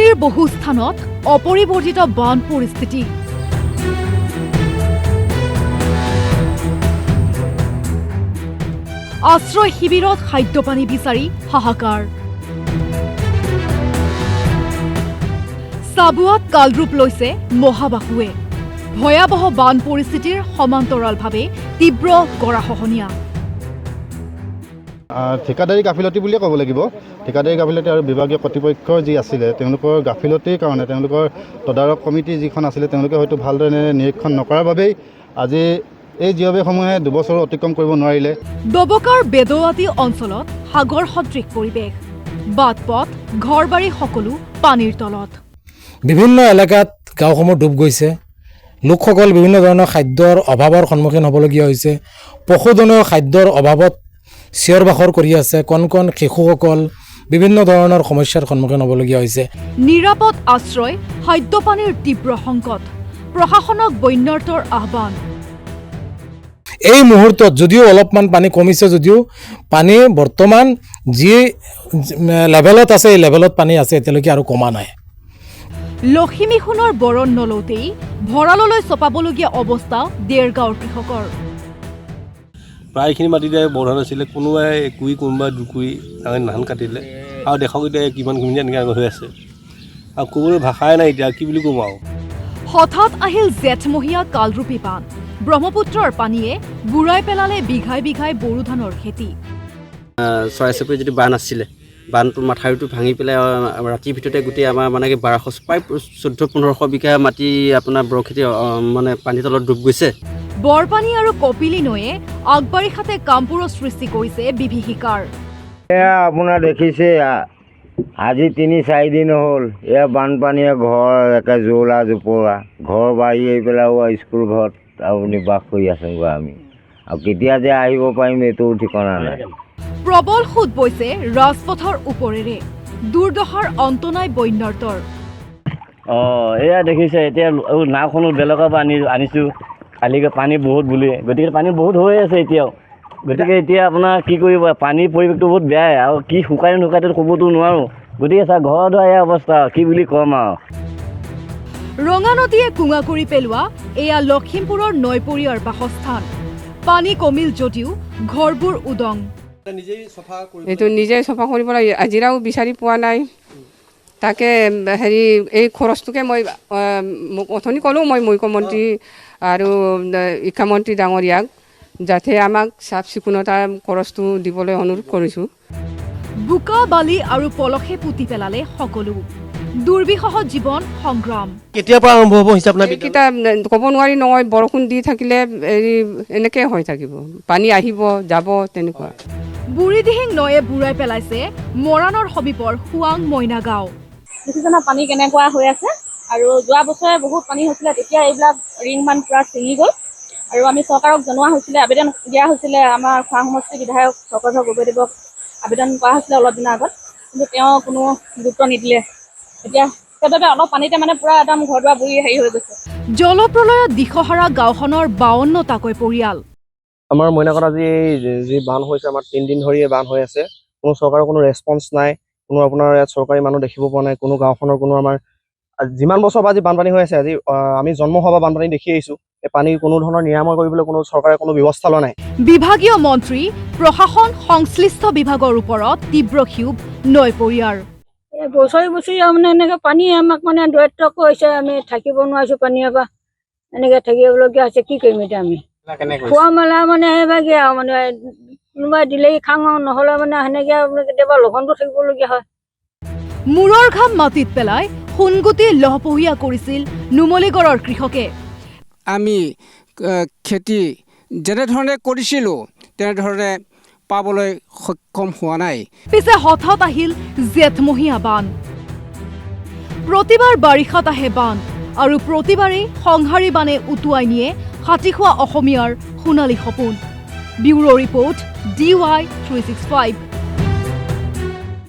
গুৱাহাটীৰ বহু স্থানত অপৰিৱৰ্তিত বান পৰিস্থিতি। আশ্ৰয় শিবিৰত খাদ্য পানী বিচাৰি হাহাকাৰ। চাবুৱাত কালৰূপ লৈছে মহাবাহুৱে। ভয়াবহ বান পৰিস্থিতিৰ সমান্তৰালভাৱে তীব্ৰ গৰাখহনীয়া। ঠিকাদাৰী গাফিলতি বুলিয়ে ক'ব লাগিব। ঠিকাদাৰী গাফিলতি আৰু বিভাগীয় কৰ্তৃপক্ষৰ যি আছিলে তেওঁলোকৰ গাফিলতিৰ কাৰণে তেওঁলোকৰ তদাৰক কমিটি যিখন আছিলে তেওঁলোকে হয়তো ভালদৰে নিৰীক্ষণ নকৰাৰ বাবেই আজি এই জিঅ'বেসমূহে 2 বছৰ অতিক্ৰম কৰিব নোৱাৰিলে। ডবকাৰ বেদৱাতী অঞ্চলত সাগৰ সদৃশ পৰিৱেশ, বাট পথ ঘৰ বাৰী সকলো পানীৰ তলত। বিভিন্ন এলেকাত গাঁওসমূহ ডুব গৈছে। লোকসকল বিভিন্ন ধৰণৰ খাদ্যৰ অভাৱৰ সন্মুখীন হ'বলগীয়া হৈছে। পশুধনৰ খাদ্যৰ অভাৱত চিঞৰ বাখৰ কৰি আছে। কণ কণ শিশুসকল বিভিন্ন ধৰণৰ সমস্যাৰ সন্মুখীন হ'বলগীয়া হৈছে। নিৰাপদ আশ্ৰয়, খাদ্য পানীৰ তীব্ৰ সংকট, প্ৰশাসনক বন্যাৰ্তৰ আহ্বান। এই মুহূৰ্তত যদিও অলপমান পানী কমিছে, যদিও পানী বৰ্তমান যি লেভেলত আছে এই লেভেলত পানী আছে, এতিয়ালৈকে আৰু কমা নাই। লখিমীখনৰ বৰণ নলওঁতেই ভঁৰাললৈ চপাবলগীয়া অৱস্থা দেৰগাঁৱৰ কৃষকৰ। প্ৰায়খিনি মাটিতে বৰধান আছিলে, কোনোবাই একুৰি কোনোবাই দুকুৰি ধান কাটিলে আৰু দেখক এতিয়া কিমান ধুনীয়া এনেকৈ হৈ আছে আৰু ক'বলৈ ভাষাই নাই এতিয়া কি বুলি ক'ম আৰু। হঠাৎ আহিল জেঠমহীয়া কালৰূপী বান। ব্ৰহ্মপুত্ৰৰ পানীয়ে বুঢ়াই পেলালে বিঘাই বিঘাই বড়ো ধানৰ খেতি। চৰাই চিৰিকটি যদি বান আছিলে, বানটো মাথাউৰিটো ভাঙি পেলাই ৰাতিৰ ভিতৰতে গোটেই আমাৰ মানে কি 1200 প্ৰায় 1400-1500 বিঘা মাটি আপোনাৰ বৰ খেতি মানে পানীৰ তলত ডুব গৈছে। বৰপানী আৰু কপিলী নৈয়ে আগবাৰিষাতে কামপুৰৰ সৃষ্টি কৰিছে বিভীষিকাৰ। এয়া আপোনাৰ দেখিছে আজি 3-4 দিন হ'ল এয়া বানপানীয়ে ঘৰ একে জোলা জোপৰা ঘৰ বাৰী আহি পেলাই স্কুল ঘৰত আপুনি বাস কৰি আছেগৈ আমি, আৰু কেতিয়া যে আহিব পাৰিম এইটো ঠিকনা নাই। প্ৰবল সোঁত বৈছে ৰাজপথৰ ওপৰেৰে, দুৰ্দশাৰ অন্ত নাই বন্যাৰ্তৰ। এয়া দেখিছে এতিয়া নাওখনো বেলেগৰ পৰা আনিছোঁ কালিকৈ পানী বহুত বুলি, গতিকে পানী বহুত হৈ আছে এতিয়াও। গতিকে এতিয়া আপোনাৰ কি কৰিব, পানীৰ পৰিৱেশটো বহুত বেয়াই আৰু কি শুকাই নুশুকাইতো ক'বতো নোৱাৰোঁ। গতিকে চা ঘৰ দুৱাৰ এয়া অৱস্থা কি বুলি ক'ম আৰু। ৰঙা নদীয়ে কোঙা কৰি পেলোৱা এয়া লখিমপুৰৰ নৈপৰীয়াৰ বাসস্থান। পানী কমিল যদিও ঘৰবোৰ উদং। এইটো নিজেই চফা কৰিব লাগে, আজিৰাও বিচাৰি পোৱা নাই। তাকে হেৰি এই খৰচটোকে মই অথনি ক'লোঁ মই মুখ্যমন্ত্ৰী আৰু শিক্ষামন্ত্ৰী ডাঙৰীয়াক যাতে আমাক চাফ চিকুণতাৰ খৰচটো দিবলৈ অনুৰোধ কৰিছোঁ। বোকা বালি আৰু পলসে পুতি পেলালে সকলো। দুৰ্বিষহ জীৱন সংগ্ৰাম। কেতিয়াৰ পৰা আৰম্ভ হ'ব হিচাপ নাই? এইকেইটা ক'ব নোৱাৰি নহয়, বৰষুণ দি থাকিলে এনেকৈ হৈ থাকিব, পানী আহিব যাব তেনেকুৱা। বুঢ়ীদিহিং নৈয়ে বুঢ়াই পেলাইছে মৰাণৰ সমীপৰ শুৱাং মইনা গাঁও। দেখিছেনে পানী কেনেকুৱা হৈ আছে, আৰু যোৱা বছৰে বহুত পানী হৈছিলে, তেতিয়া এইবিলাক ৰিং মান পুৰা ছিঙি গ'ল। আৰু আমি চৰকাৰক জনোৱা হৈছিলে, আবেদন দিয়া হৈছিলে, আমাৰ খোৱাং সমষ্টিৰ বিধায়ক চক্ৰধৰ গগৈদেৱক আবেদন কৰা হৈছিলে অলপ দিনৰ আগত, কিন্তু তেওঁ কোনো গুৰুত্ব নিদিলে। এতিয়া সেইবাবে অলপ পানীতে মানে পুৰা একদম ঘৰ দুৱাৰ বুৰি হেৰি হৈ গৈছে। জলপ্ৰলয়ত দিশহাৰা গাঁওখনৰ 52টাকৈ পৰিয়াল। আমাৰ মইনাকত আজি যি বান হৈছে, আমাৰ 3 দিন ধৰি বান হৈ আছে, কোনো চৰকাৰৰ কোনো ৰেছপন্স নাই, কোনো আপোনাৰ ইয়াত চৰকাৰী মানুহ দেখিব পোৱা নাই, কোনো গাঁওখনৰ কোনো আমাৰ যিমান বছৰ পৰা আজি বানপানী হৈ আছে, আজি আমি জন্ম হোৱা বা বানপানী দেখি আহিছোঁ, এই পানী কোনো ধৰণৰ নিৰাময় কৰিবলৈ কোনো চৰকাৰে কোনো ব্যৱস্থা লোৱা নাই। বিভাগীয় মন্ত্ৰী, প্ৰশাসন, সংশ্লিষ্ট বিভাগৰ ওপৰত তীব্ৰ ক্ষোভ নৈপৰীয়াৰ। বছৰি বছৰি মানে এনেকৈ পানী আমাক মানে দৰিদ্ৰ কৰিছে, আমি থাকিব নোৱাৰিছোঁ পানীৰ পৰা, এনেকৈ থাকিবলগীয়া হৈছে। কি কৰিম এতিয়া আমি? খোৱা মেলা মানে সেইভাগে আৰু মানে কোনোবাই দিলেই খাওঁ আৰু নহ'লে মানে সেনেকৈ কেতিয়াবা লঘনটো থাকিবলগীয়া হয়। মূৰৰ ঘাম মাটিত পেলাই সোণগুটি লহপহীয়া কৰিছিল নুমলীগড়ৰ কৃষকে। আমি খেতি যেনেধৰণে কৰিছিলোঁ তেনেধৰণে পাবলৈ সক্ষম হোৱা নাই। পিছে হঠাৎ আহিল জেঠমহীয়া বান। প্ৰতিবাৰ বাৰিষাত আহে বান, আৰু প্ৰতিবাৰেই সংহাৰী বানে উটুৱাই নিয়ে হাতীখোৱা অসমীয়াৰ সোণালী সপোন। Bureau report DY 365।